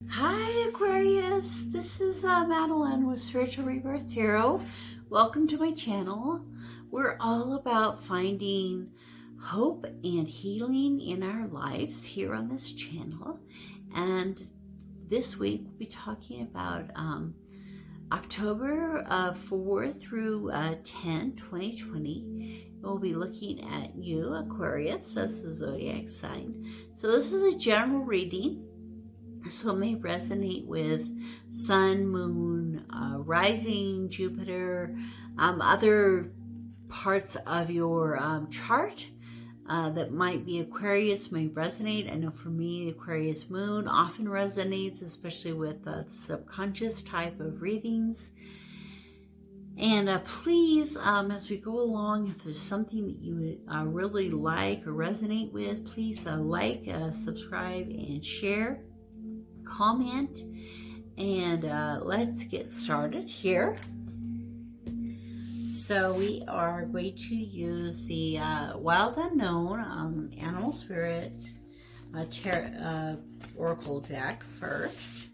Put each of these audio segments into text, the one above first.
Hi Aquarius, this is Madelyn with Spiritual Rebirth Tarot. Welcome to my channel. We're all about finding hope and healing in our lives here on this channel. And this week we'll be talking about October 4 through 10, 2020. We'll be looking at you, Aquarius, that's the zodiac sign. So this is a general reading. So it may resonate with Sun, Moon, Rising, Jupiter, other parts of your chart that might be Aquarius may resonate. I know for me, Aquarius Moon often resonates, especially with subconscious type of readings. And please, as we go along, if there's something that you would really like or resonate with, please like, subscribe, and share. Comment, and let's get started here. So we are going to use the Wild Unknown Animal Spirit Oracle deck first,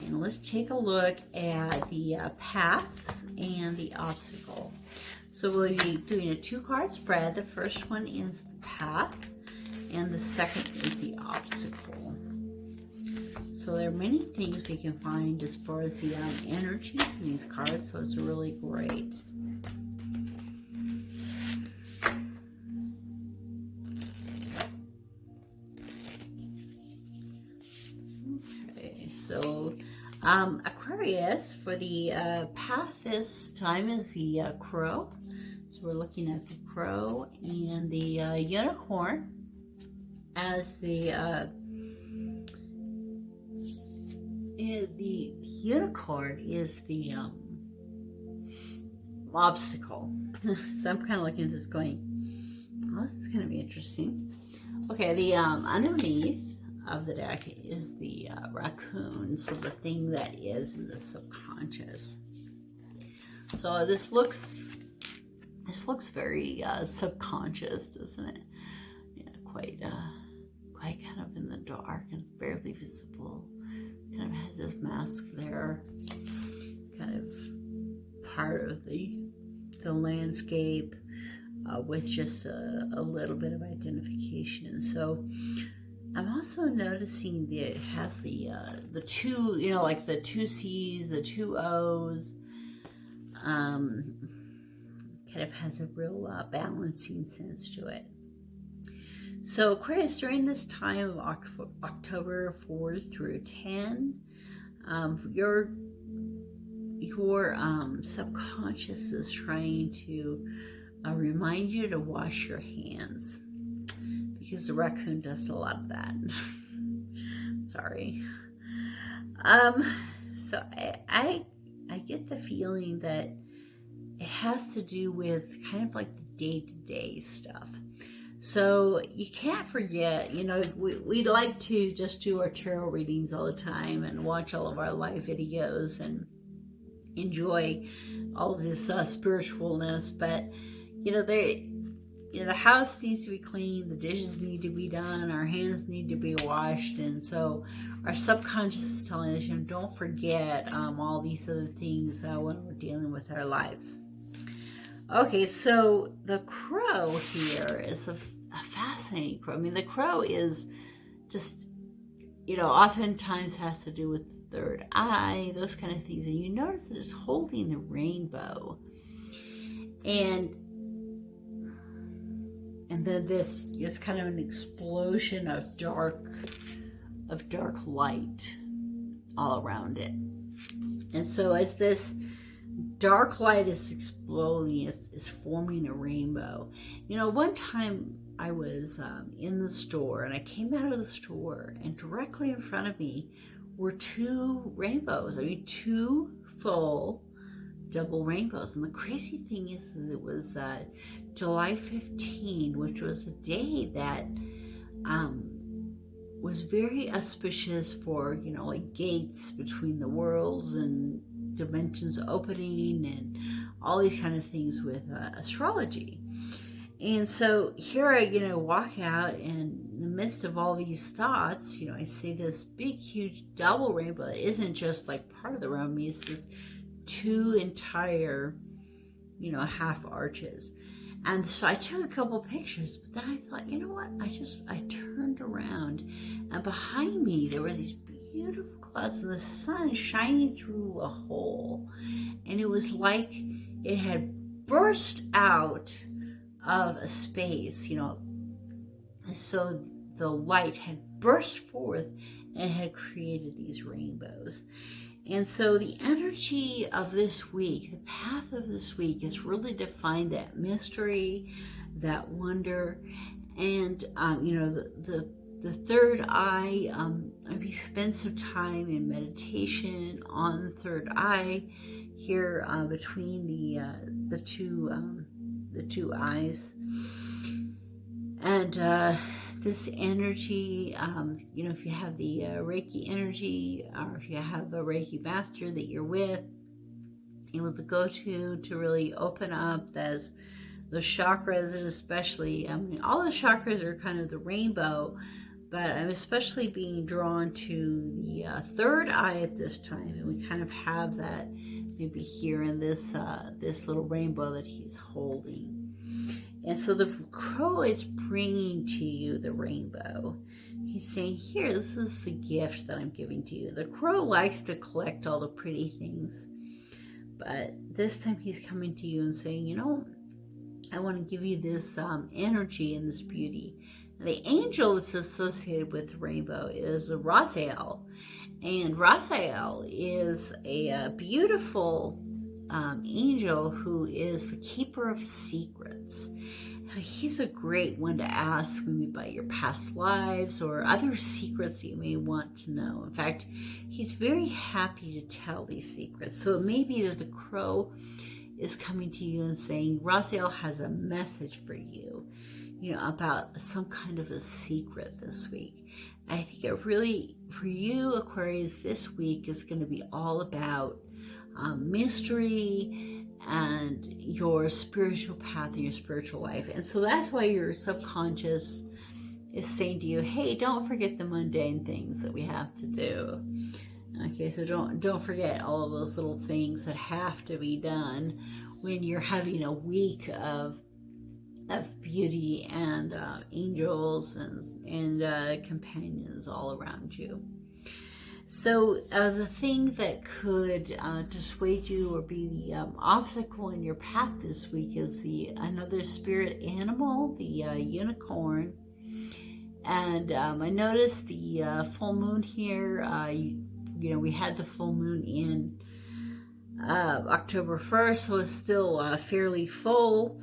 and let's take a look at the paths and the obstacle. So we'll be doing a 2-card spread. The first one is the path, and the second is the obstacle. So there are many things we can find as far as the energies in these cards, so it's really great. Okay, so Aquarius, for the path this time is the crow. So we're looking at the crow and the unicorn as the unicorn is the obstacle. So I'm kind of looking at this going, oh, this is going to be interesting. Okay, the underneath of the deck is the raccoon, so the thing that is in the subconscious. So this looks very subconscious, doesn't it? Yeah, quite kind of in the dark, and it's barely visible. Kind of has this mask there, kind of part of the landscape with just a little bit of identification. So I'm also noticing that it has the two, like the 2 C's, the 2 O's, kind of has a real balancing sense to it. So Aquarius, during this time of October 4 through 10, your subconscious is trying to remind you to wash your hands, because the raccoon does a lot of that. Sorry. So I get the feeling that it has to do with kind of like the day-to-day stuff. So you can't forget, we like to just do our tarot readings all the time and watch all of our live videos and enjoy all of this spiritualness, but the house needs to be clean, the dishes need to be done, our hands need to be washed, and so our subconscious is telling us, don't forget all these other things when we're dealing with our lives. Okay, so the crow here is a fascinating crow. I mean, the crow is just, oftentimes has to do with the third eye, those kind of things. And you notice that it's holding the rainbow. And then this is kind of an explosion of dark light all around it. And so as this dark light is exploding, is forming a rainbow. One time I was in the store, and I came out of the store, and directly in front of me were 2 rainbows. I mean, 2 full double rainbows. And the crazy thing is it was July 15, which was a day that was very auspicious for, like gates between the worlds and dimensions opening and all these kind of things with astrology. And so here I, walk out and, the midst of all these thoughts, you know, I see this big, huge double rainbow. It isn't just like part of the rainbow, it's this 2 entire, you know, half arches. And so I took a couple pictures, but then I thought, you know what? I turned around, and behind me there were these beautiful clouds and the sun shining through a hole. And it was like it had burst out of a space, you know. So the light had burst forth and had created these rainbows. And so the energy of this week, the path of this week, is really to find that mystery, that wonder, and you know, the third eye. We spend some time in meditation on the third eye here between the two eyes, and this energy, you know, if you have the Reiki energy, or if you have a Reiki master that you're with, able to go to really open up those chakras, and especially, I mean, all the chakras are kind of the rainbow, but I'm especially being drawn to the third eye at this time, and we kind of have that maybe here in this little rainbow that he's holding. And so the crow is bringing to you the rainbow. He's saying, here, this is the gift that I'm giving to you. The crow likes to collect all the pretty things, but this time he's coming to you and saying, you know, I want to give you this energy and this beauty. And the angel that's associated with the rainbow is Rachelle. And Rachelle is a beautiful angel who is the keeper of secrets. He's a great one to ask, maybe about your past lives or other secrets that you may want to know. In fact, he's very happy to tell these secrets. So it may be that the crow is coming to you and saying, Rachelle has a message for you, you know, about some kind of a secret this week. I think it really, for you, Aquarius, this week is going to be all about mystery and your spiritual path and your spiritual life. And so that's why your subconscious is saying to you, hey, don't forget the mundane things that we have to do. Okay, so don't forget all of those little things that have to be done when you're having a week of beauty and angels and companions all around you. So the thing that could dissuade you or be the obstacle in your path this week is another spirit animal, the unicorn. And I noticed the full moon here. You know, we had the full moon in October 1st, so it's still fairly full.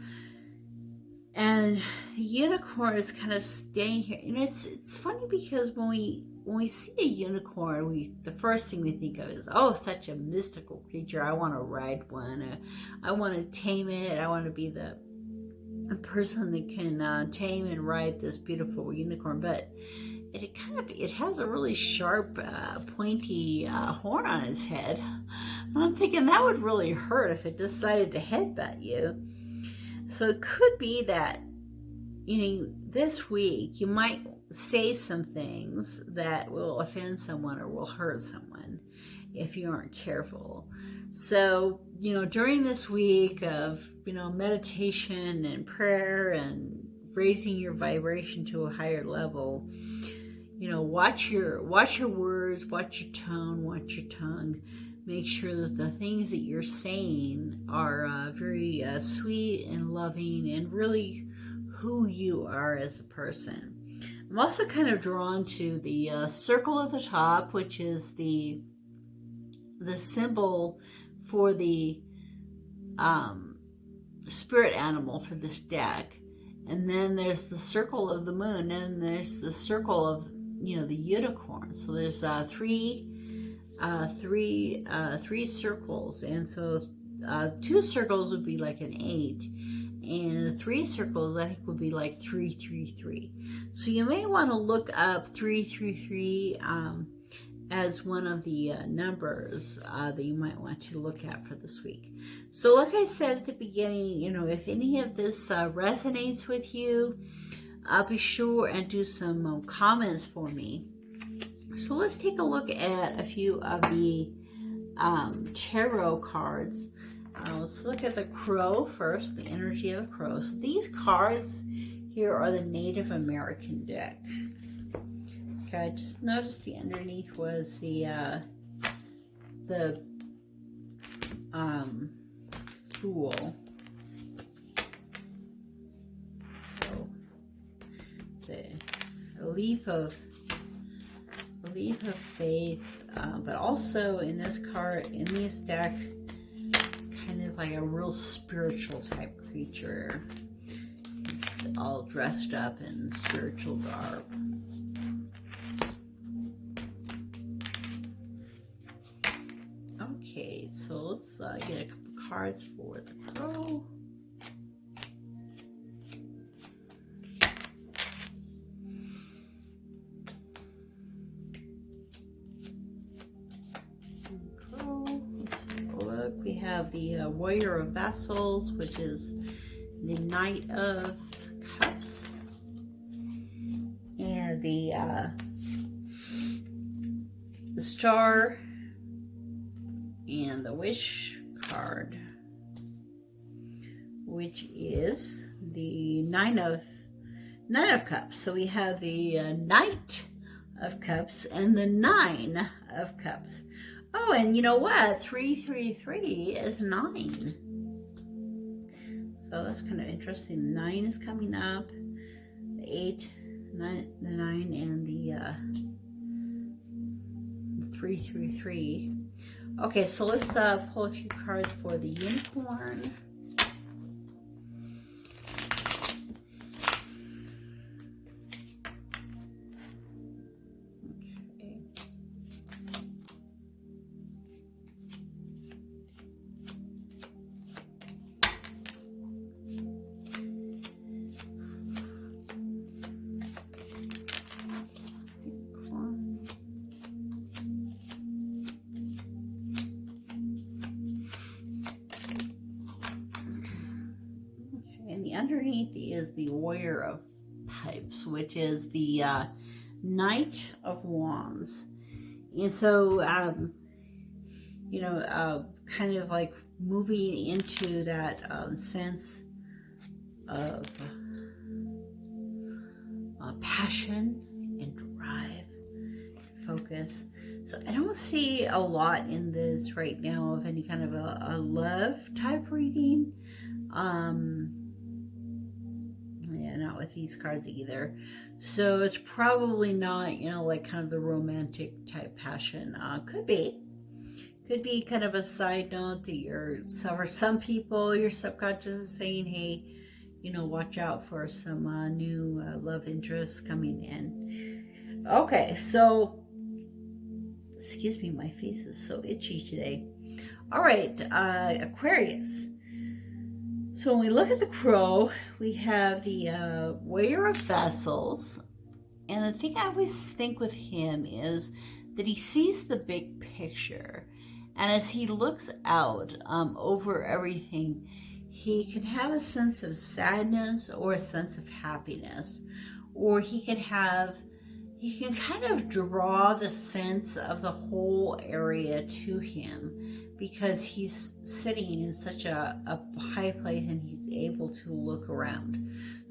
And the unicorn is kind of staying here. You know, it's funny because when we see a unicorn, the first thing we think of is, oh, such a mystical creature. I want to ride one. I want to tame it. I want to be the person that can tame and ride this beautiful unicorn. But it has a really sharp, pointy horn on its head. And I'm thinking that would really hurt if it decided to headbutt you. So it could be that, you know, this week you might say some things that will offend someone or will hurt someone if you aren't careful. So, you know, during this week of, you know, meditation and prayer and raising your vibration to a higher level, you know, watch your words, watch your tone, watch your tongue. Make sure that the things that you're saying are very sweet and loving and really who you are as a person. I'm also kind of drawn to the circle at the top, which is the symbol for the spirit animal for this deck. And then there's the circle of the moon, and there's the circle of, you know, the unicorn. So there's three circles, and so 2 circles would be like an 8, and 3 circles I think would be like 333. So you may want to look up 333 as one of the numbers that you might want to look at for this week. So like I said at the beginning, you know, if any of this resonates with you, be sure and do some comments for me. So let's take a look at a few of the tarot cards. Let's look at the crow first, the energy of the crow. So these cards here are the Native American deck. Okay, I just noticed the underneath was the Fool. So it's a leaf of faith, but also in this card, in this deck, kind of like a real spiritual type creature. It's all dressed up in spiritual garb. Okay, so let's get a couple cards for the crow. We have the Warrior of Vessels, which is the Knight of Cups, and the Star, and the Wish card, which is the Nine of Cups. So we have the Knight of Cups and the Nine of Cups. Oh, and you know what? 333 is 9. So that's kind of interesting. The 9 is coming up. The 8, 9, the 9, and the 333. Okay, so let's pull a few cards for the Unicorn. Underneath is the Warrior of Pipes, which is the Knight of Wands. And so, you know, kind of like moving into that sense of passion and drive, focus. So I don't see a lot in this right now of any kind of a love type reading. Yeah, not with these cards either. So it's probably not, you know, like kind of the romantic type passion. Could be kind of a side note that for some people, your subconscious is saying, hey, you know, watch out for some new love interests coming in. Okay, so, excuse me, my face is so itchy today. All right, Aquarius. So when we look at the crow, we have the Warrior of Vessels. And the thing I always think with him is that he sees the big picture. And as he looks out over everything, he can have a sense of sadness or a sense of happiness. Or he can kind of draw the sense of the whole area to him, because he's sitting in such a high place and he's able to look around.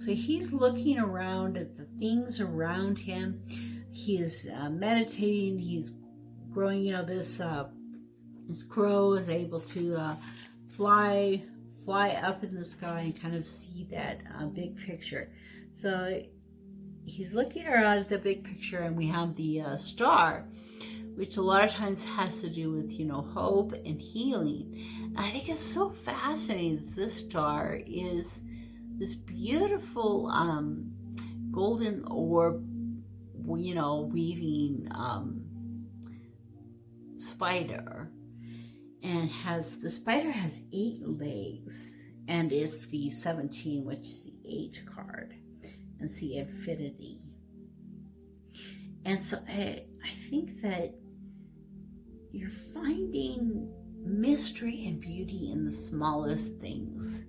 So he's looking around at the things around him. He is meditating. He's growing, you know, this crow is able to fly up in the sky and kind of see that big picture. So he's looking around at the big picture, and we have the star, which a lot of times has to do with, you know, hope and healing. And I think it's so fascinating that this star is this beautiful golden orb, you know, weaving spider. And the spider has 8 legs, and it's the 17, which is the 8 card, and see infinity. And so I think that you're finding mystery and beauty in the smallest things.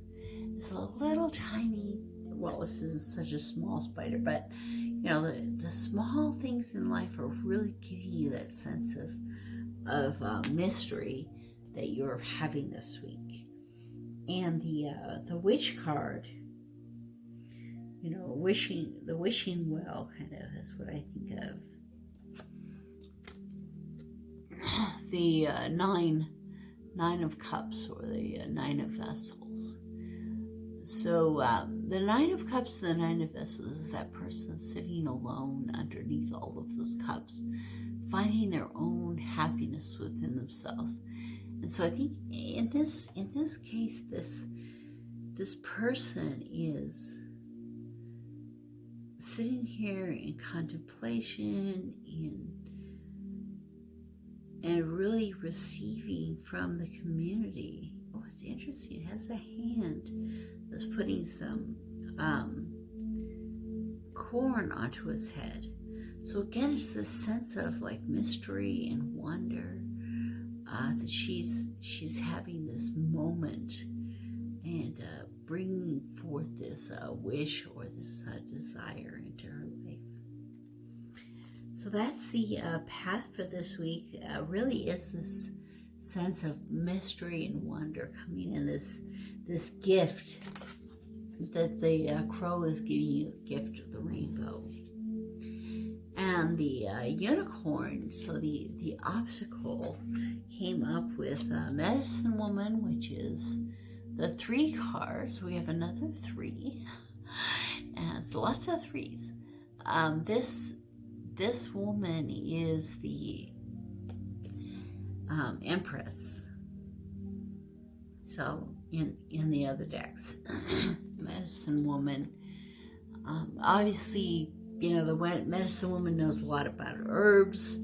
It's a little tiny well, this isn't such a small spider, but you know, the small things in life are really giving you that sense of mystery that you're having this week. And the witch card, you know, the wishing well kind of is what I think of. The nine of cups, or the nine of vessels. So the Nine of Cups and the Nine of Vessels is that person sitting alone underneath all of those cups, finding their own happiness within themselves. And so I think in this case, this person is sitting here in contemplation, and really receiving from the community. Oh, it's interesting. It has a hand that's putting some corn onto its head. So again, it's this sense of like mystery and wonder, that she's having this moment and bringing forth this wish or this desire into her life. So that's the path for this week. Really is this sense of mystery and wonder coming in, this gift that the crow is giving you, a gift of the rainbow. And the unicorn, so the obstacle came up with Medicine Woman, which is the 3 cards. So we have another 3, and it's lots of 3s. This woman is the Empress. So in the other decks, Medicine Woman, obviously, you know, the Medicine Woman knows a lot about herbs,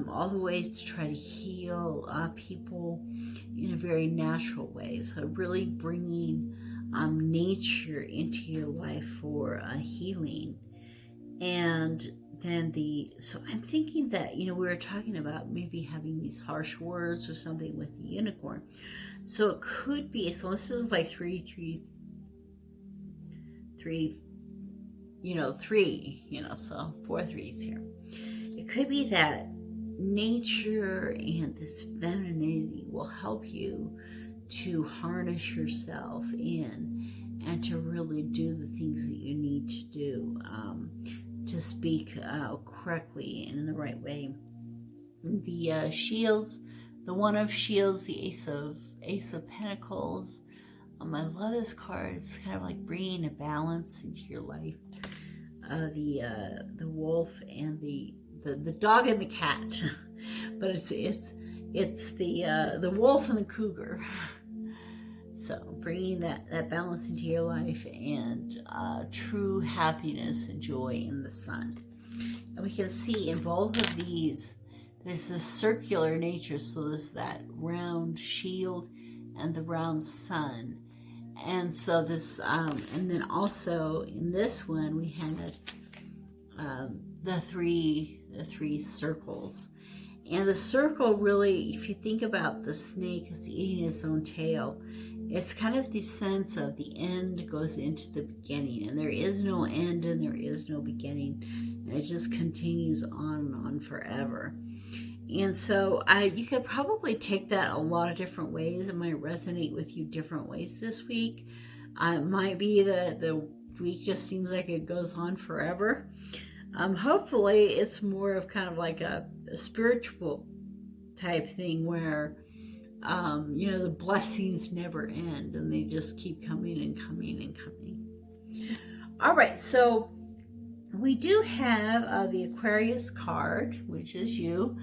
all the ways to try to heal people in a very natural way. So really bringing nature into your life for healing. And then so I'm thinking that, you know, we were talking about maybe having these harsh words or something with the unicorn. So it could be, so this is like 3, you know, 3, you know, so 4 3s here. It could be that nature and this femininity will help you to harness yourself in and to really do the things that you need to do, to speak correctly and in the right way. The shields, the One of Shields, the Ace of Pentacles. I love this card. It's kind of like bringing a balance into your life. The wolf and the dog and the cat, but it's the wolf and the cougar. So bringing that balance into your life and true happiness and joy in the sun. And we can see in both of these, there's this circular nature. So there's that round shield and the round sun. And so this, and then also in this one, we had the three circles. And the circle really, if you think about the snake as eating its own tail, it's kind of the sense of the end goes into the beginning, and there is no end and there is no beginning, and it just continues on and on forever. And so you could probably take that a lot of different ways. It might resonate with you different ways this week. It might be that the week just seems like it goes on forever. Hopefully it's more of kind of like a spiritual type thing where you know, the blessings never end and they just keep coming and coming and coming. All right, so we do have the Aquarius card, which is you,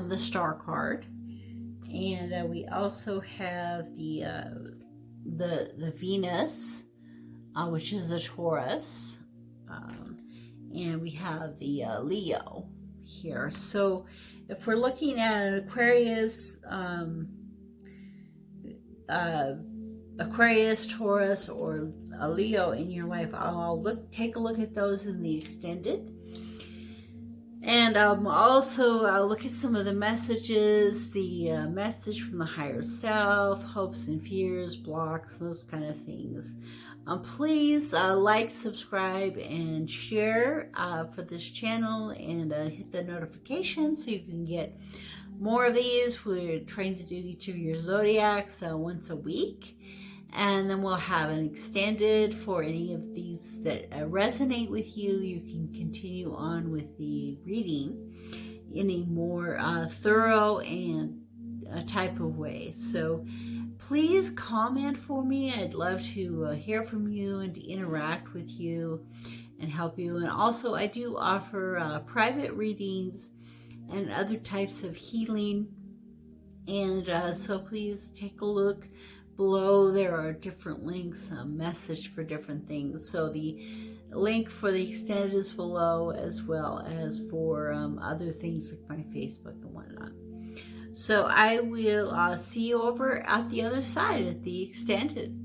the Star card, and we also have the Venus, which is the Taurus, and we have the Leo here. So if we're looking at an Aquarius, Aquarius, Taurus, or a Leo in your life, I'll take a look at those in the extended. And also look at some of the messages, the message from the higher self, hopes and fears, blocks, those kind of things. Please like, subscribe, and share for this channel, and hit the notification so you can get more of these. We're trying to do each of your zodiacs once a week. And then we'll have an extended for any of these that resonate with you. You can continue on with the reading in a more thorough and type of way. So please comment for me. I'd love to hear from you and to interact with you and help you. And also I do offer private readings and other types of healing. And so please take a look. Below there are different links, a message for different things. So the link for the extended is below, as well as for other things like my Facebook and whatnot. So I will see you over at the other side at the extended.